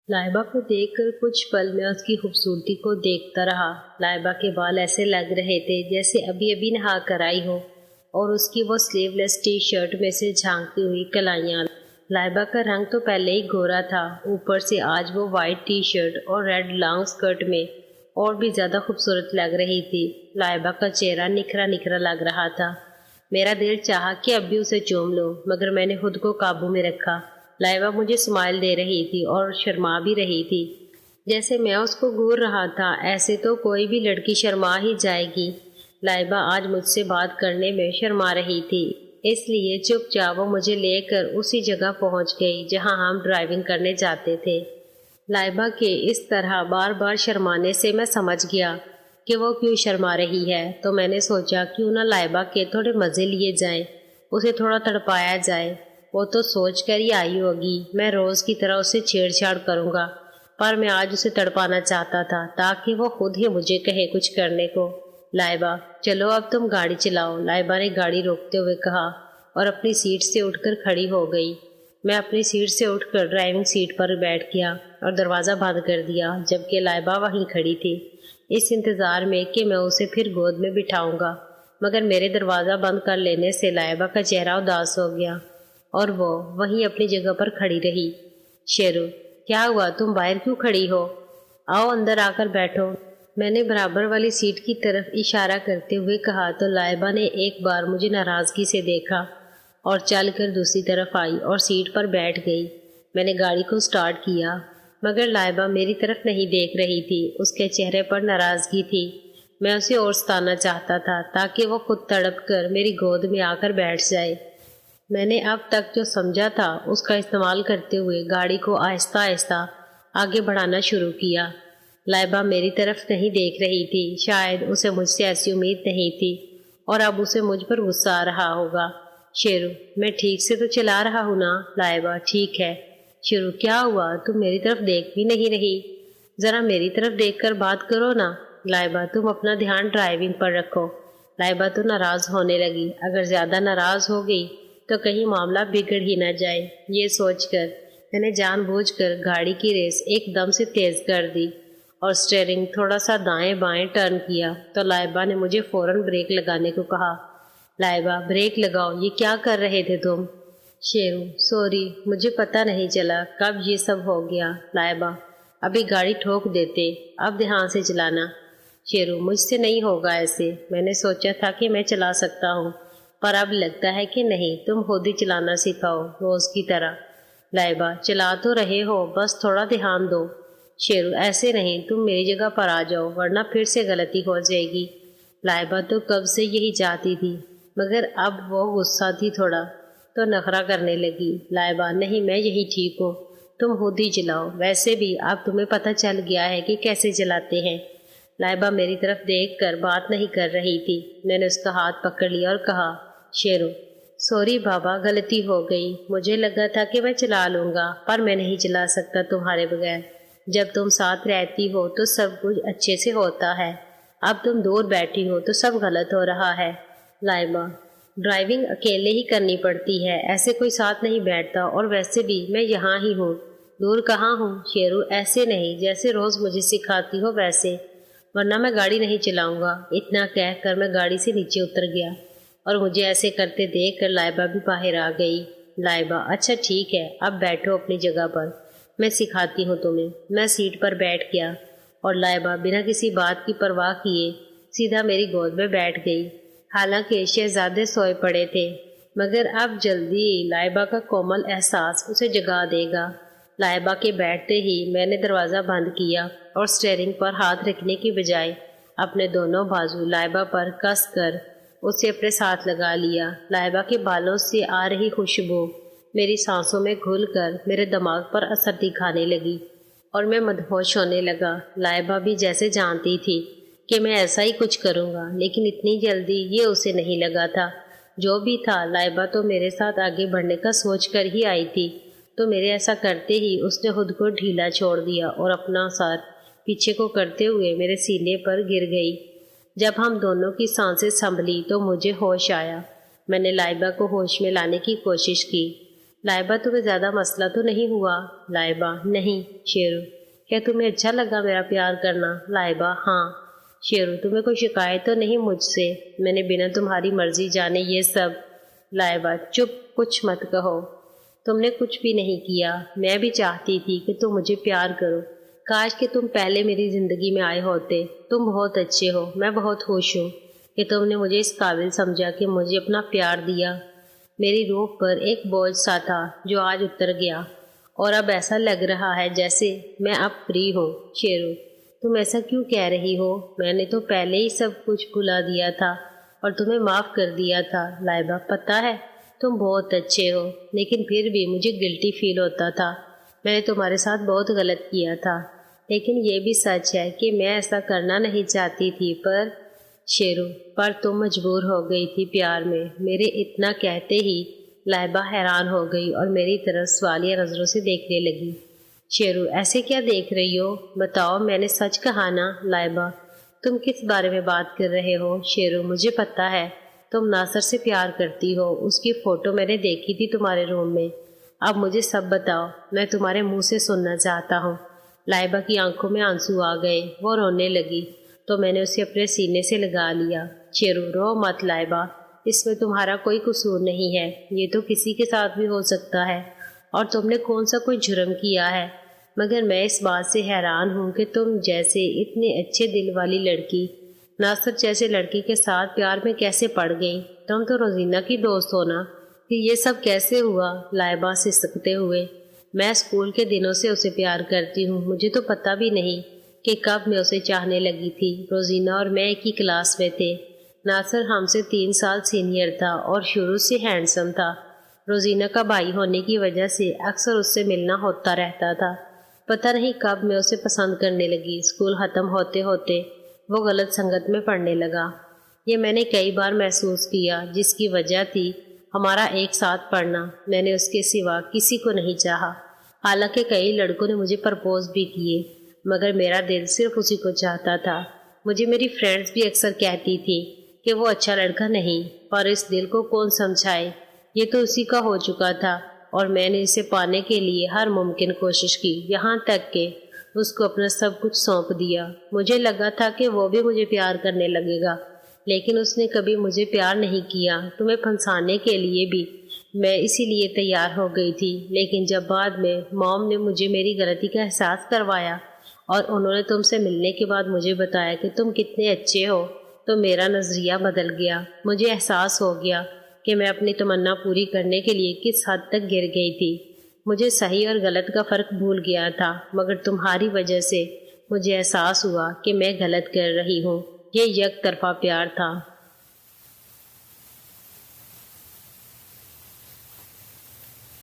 لائبہ کو دیکھ کر کچھ پل میں اس کی خوبصورتی کو دیکھتا رہا۔ لائبہ کے بال ایسے لگ رہے تھے جیسے ابھی ابھی نہا کر آئی ہو، اور اس کی وہ سلیو لیس ٹی شرٹ میں سے جھانکتی ہوئی کلائیاں۔ لائبہ کا رنگ تو پہلے ہی گورا تھا، اوپر سے آج وہ وائٹ ٹی شرٹ اور ریڈ لانگ سکرٹ میں اور بھی زیادہ خوبصورت لگ رہی تھی۔ لائبہ کا چہرہ نکھرا نکھرا لگ رہا تھا۔ میرا دل چاہا کہ اب بھی اسے چوم لوں، مگر میں نے خود کو قابو میں رکھا۔ لائبہ مجھے اسمائل دے رہی تھی اور شرما بھی رہی تھی، جیسے میں اس کو گور رہا تھا۔ ایسے تو کوئی بھی لڑکی شرما ہی جائے گی۔ لائبہ آج مجھ سے بات کرنے میں شرما رہی تھی، اس لیے چپ چاپ وہ مجھے لے کر اسی جگہ پہنچ گئی جہاں ہم ڈرائیونگ کرنے جاتے تھے۔ لائبہ کے اس طرح بار بار شرمانے سے میں سمجھ گیا کہ وہ کیوں شرما رہی ہے، تو میں نے سوچا کیوں نہ لائبہ کے تھوڑے مزے لیے جائیں، اسے تھوڑا تڑپایا جائے۔ وہ تو سوچ کر ہی آئی ہوگی میں روز کی طرح اسے چھیڑ چھاڑ کروں گا، پر میں آج اسے تڑپانا چاہتا تھا تاکہ وہ خود ہی مجھے کہے کچھ کرنے کو۔ لائبہ چلو اب تم گاڑی چلاؤ، لائبہ نے گاڑی روکتے ہوئے کہا اور اپنی سیٹ سے اٹھ کر کھڑی ہو گئی۔ میں اپنی سیٹ سے اٹھ کر ڈرائیونگ سیٹ پر بیٹھ گیا اور دروازہ بند کر دیا، جبکہ لائبہ وہیں کھڑی تھی، اس انتظار میں کہ میں اسے پھر گود میں بٹھاؤں گا۔ مگر میرے دروازہ بند کر لینے سے لائبہ کا چہرہ اداس ہو گیا اور وہ وہیں اپنی جگہ پر کھڑی رہی۔ شیرو، کیا ہوا؟ تم باہر کیوں کھڑی ہو؟ آؤ اندر آ کر بیٹھو، میں نے برابر والی سیٹ کی طرف اشارہ کرتے ہوئے کہا تو لائبہ نے ایک بار مجھے ناراضگی سے دیکھا اور چل کر دوسری طرف آئی اور سیٹ پر بیٹھ گئی۔ میں نے گاڑی کو سٹارٹ کیا، مگر لائبہ میری طرف نہیں دیکھ رہی تھی، اس کے چہرے پر ناراضگی تھی۔ میں اسے اور ستانا چاہتا تھا تاکہ وہ خود تڑپ کر میری گود میں آ کر بیٹھ جائے۔ میں نے اب تک جو سمجھا تھا اس کا استعمال کرتے ہوئے گاڑی کو آہستہ آہستہ آگے بڑھانا شروع کیا۔ لائبہ میری طرف نہیں دیکھ رہی تھی، شاید اسے مجھ سے ایسی امید نہیں تھی اور اب اسے مجھ پر غصہ آ رہا ہوگا۔ شیرو، میں ٹھیک سے تو چلا رہا ہوں نا؟ لائبہ، ٹھیک ہے۔ شیرو، کیا ہوا؟ تم میری طرف دیکھ بھی نہیں رہی، ذرا میری طرف دیکھ کر بات کرو نا۔ لائبہ، تم اپنا دھیان ڈرائیونگ پر رکھو۔ لائبہ تو ناراض ہونے لگی، اگر زیادہ ناراض ہو گئی تو کہیں معاملہ بگڑ ہی نہ جائے۔ یہ سوچ کر میں نے جان بوجھ کر گاڑی کی ریس ایک دم سے تیز کر دی اور سٹیئرنگ تھوڑا سا دائیں بائیں ٹرن کیا تو لائبہ نے مجھے فوراً بریک لگانے کو کہا۔ لائبہ، بریک لگاؤ، یہ کیا کر رہے تھے تم؟ شیرو، سوری، مجھے پتہ نہیں چلا کب یہ سب ہو گیا۔ لائبہ، ابھی گاڑی ٹھوک دیتے، اب دھیان سے چلانا۔ شیرو، مجھ سے نہیں ہوگا ایسے، میں نے سوچا تھا کہ میں چلا سکتا ہوں، پر اب لگتا ہے کہ نہیں، تم خود ہی چلانا سکھاؤ روز کی طرح۔ لائبہ، چلا تو رہے ہو، بس تھوڑا دھیان دو۔ شیرو، ایسے نہیں، تم میری جگہ پر آ جاؤ ورنہ پھر سے غلطی ہو جائے گی۔ لائبہ تو کب سے یہی چاہتی تھی، مگر اب وہ غصہ تھی تھوڑا تو نخرہ کرنے لگی۔ لائبہ، نہیں، میں یہی ٹھیک ہوں، تم خود ہی چلاؤ، ویسے بھی اب تمہیں پتہ چل گیا ہے کہ کیسے چلاتے ہیں۔ لائبہ میری طرف دیکھ کر بات نہیں کر رہی تھی۔ میں نے اس کا ہاتھ پکڑ لیا اور کہا، شیرو، سوری بابا، غلطی ہو گئی، مجھے لگا تھا کہ میں چلا لوں گا، پر میں نہیں چلا سکتا تمہارے بغیر۔ جب تم ساتھ رہتی ہو تو سب کچھ اچھے سے ہوتا ہے، اب تم دور بیٹھی ہو تو سب غلط ہو رہا ہے۔ لائبہ، ڈرائیونگ اکیلے ہی کرنی پڑتی ہے، ایسے کوئی ساتھ نہیں بیٹھتا، اور ویسے بھی میں یہاں ہی ہوں، دور کہاں ہوں۔ شیرو، ایسے نہیں، جیسے روز مجھے سکھاتی ہو ویسے، ورنہ میں گاڑی نہیں چلاؤں گا۔ اتنا کہہ کر میں گاڑی سے نیچے اتر گیا اور مجھے ایسے کرتے دیکھ کر لائبہ بھی باہر آ گئی۔ لائبہ، اچھا ٹھیک ہے، اب بیٹھو اپنی جگہ پر، میں سکھاتی ہوں تمہیں۔ میں سیٹ پر بیٹھ گیا اور لائبہ بنا کسی بات کی پرواہ کیے سیدھا میری گود میں بیٹھ گئی۔ حالانکہ شہزادے سوئے پڑے تھے، مگر اب جلدی لائبہ کا کومل احساس اسے جگا دے گا۔ لائبہ کے بیٹھتے ہی میں نے دروازہ بند کیا اور سٹیئرنگ پر ہاتھ رکھنے کی بجائے اپنے دونوں بازو لائبہ پر کس کر اسے اپنے ساتھ لگا لیا۔ لائبہ کے بالوں سے آ رہی خوشبو میری سانسوں میں گھل کر میرے دماغ پر اثر دکھانے لگی اور میں مدہوش ہونے لگا۔ لائبہ بھی جیسے جانتی تھی کہ میں ایسا ہی کچھ کروں گا، لیکن اتنی جلدی یہ اسے نہیں لگا تھا۔ جو بھی تھا، لائبہ تو میرے ساتھ آگے بڑھنے کا سوچ کر ہی آئی تھی، تو میرے ایسا کرتے ہی اس نے خود کو ڈھیلا چھوڑ دیا اور اپنا سر پیچھے کو کرتے ہوئے میرے سینے پر گر گئی۔ جب ہم دونوں کی سانسیں سنبھلی تو مجھے ہوش آیا۔ میں نے لائبہ کو ہوش میں لانے کی کوشش کی، لائبہ تمہیں زیادہ مسئلہ تو نہیں ہوا؟ لائبہ نہیں۔ شیرو کیا تمہیں اچھا لگا میرا پیار کرنا؟ لائبہ ہاں۔ شیرو تمہیں کوئی شکایت تو نہیں مجھ سے؟ میں نے بنا تمہاری مرضی جانے یہ سب۔ لائبہ چپ، کچھ مت کہو، تم نے کچھ بھی نہیں کیا۔ میں بھی چاہتی تھی کہ تم مجھے پیار کرو، کاش کہ تم پہلے میری زندگی میں آئے ہوتے۔ تم بہت اچھے ہو، میں بہت خوش ہوں کہ تم نے مجھے اس قابل سمجھا کہ مجھے اپنا پیار دیا۔ میری روح پر ایک بوجھ سا تھا جو آج اتر گیا، اور اب ایسا لگ رہا ہے جیسے میں اب فری ہوں۔ شیرو تم ایسا کیوں کہہ رہی ہو؟ میں نے تو پہلے ہی سب کچھ بھلا دیا تھا اور تمہیں معاف کر دیا تھا۔ لائبہ پتہ ہے تم بہت اچھے ہو، لیکن پھر بھی مجھے گلٹی فیل ہوتا تھا۔ میں نے تمہارے ساتھ بہت غلط کیا تھا، لیکن یہ بھی سچ ہے کہ میں ایسا کرنا نہیں چاہتی تھی، پر شیرو پر تم مجبور ہو گئی تھی پیار میں۔ میرے اتنا کہتے ہی لائبہ حیران ہو گئی اور میری طرف سوالیہ نظروں سے دیکھنے لگی۔ شیرو ایسے کیا دیکھ رہی ہو؟ بتاؤ، میں نے سچ کہا نا؟ لائبہ تم کس بارے میں بات کر رہے ہو؟ شیرو مجھے پتہ ہے تم ناصر سے پیار کرتی ہو، اس کی فوٹو میں نے دیکھی تھی تمہارے روم میں۔ اب مجھے سب بتاؤ، میں تمہارے منہ سے سننا چاہتا ہوں۔ لائبہ کی آنکھوں میں آنسو آ گئے، وہ رونے لگی تو میں نے اسے اپنے سینے سے لگا لیا۔ شیرو رو مت لائبہ، اس میں تمہارا کوئی قصور نہیں ہے، یہ تو کسی کے ساتھ بھی ہو سکتا ہے، اور تم نے کون سا کوئی جرم کیا ہے؟ مگر میں اس بات سے حیران ہوں کہ تم جیسے اتنے اچھے دل والی لڑکی ناصر جیسے لڑکی کے ساتھ پیار میں کیسے پڑ گئی؟ تم تو روزینہ کی دوست ہو نا، کہ یہ سب کیسے ہوا؟ لائبہ سسکتے ہوئے میں اسکول کے دنوں سے اسے پیار کرتی ہوں، مجھے تو پتہ بھی نہیں کہ کب میں اسے چاہنے لگی تھی۔ روزینہ اور میں ایک ہی کلاس میں تھے، ناصر ہم سے 3 سال سینئر تھا اور شروع سے ہینڈسم تھا۔ روزینہ کا بھائی ہونے کی وجہ سے اکثر اس سے ملنا ہوتا رہتا تھا۔ پتہ نہیں کب میں اسے پسند کرنے لگی۔ اسکول ختم ہوتے ہوتے وہ غلط سنگت میں پڑنے لگا، یہ میں نے کئی بار محسوس کیا، جس کی وجہ تھی ہمارا ایک ساتھ پڑھنا۔ میں نے اس کے سوا کسی کو نہیں چاہا، حالانکہ کئی لڑکوں نے مجھے پرپوز بھی کیے، مگر میرا دل صرف اسی کو چاہتا تھا۔ مجھے میری فرینڈز بھی اکثر کہتی تھی کہ وہ اچھا لڑکا نہیں، اور اس دل کو کون سمجھائے، یہ تو اسی کا ہو چکا تھا، اور میں نے اسے پانے کے لیے ہر ممکن کوشش کی، یہاں تک کہ اس کو اپنا سب کچھ سونپ دیا۔ مجھے لگا تھا کہ وہ بھی مجھے پیار کرنے لگے گا، لیکن اس نے کبھی مجھے پیار نہیں کیا۔ تمہیں پھنسانے کے لیے بھی میں اسی لیے تیار ہو گئی تھی، لیکن جب بعد میں موم نے مجھے میری غلطی کا احساس کروایا اور انہوں نے تم سے ملنے کے بعد مجھے بتایا کہ تم کتنے اچھے ہو، تو میرا نظریہ بدل گیا۔ مجھے احساس ہو گیا کہ میں اپنی تمنا پوری کرنے کے لیے کس حد تک گر گئی تھی۔ مجھے صحیح اور غلط کا فرق بھول گیا تھا، مگر تمہاری وجہ سے مجھے احساس ہوا کہ میں غلط کر رہی ہوں۔ یہ یک طرفہ پیار تھا۔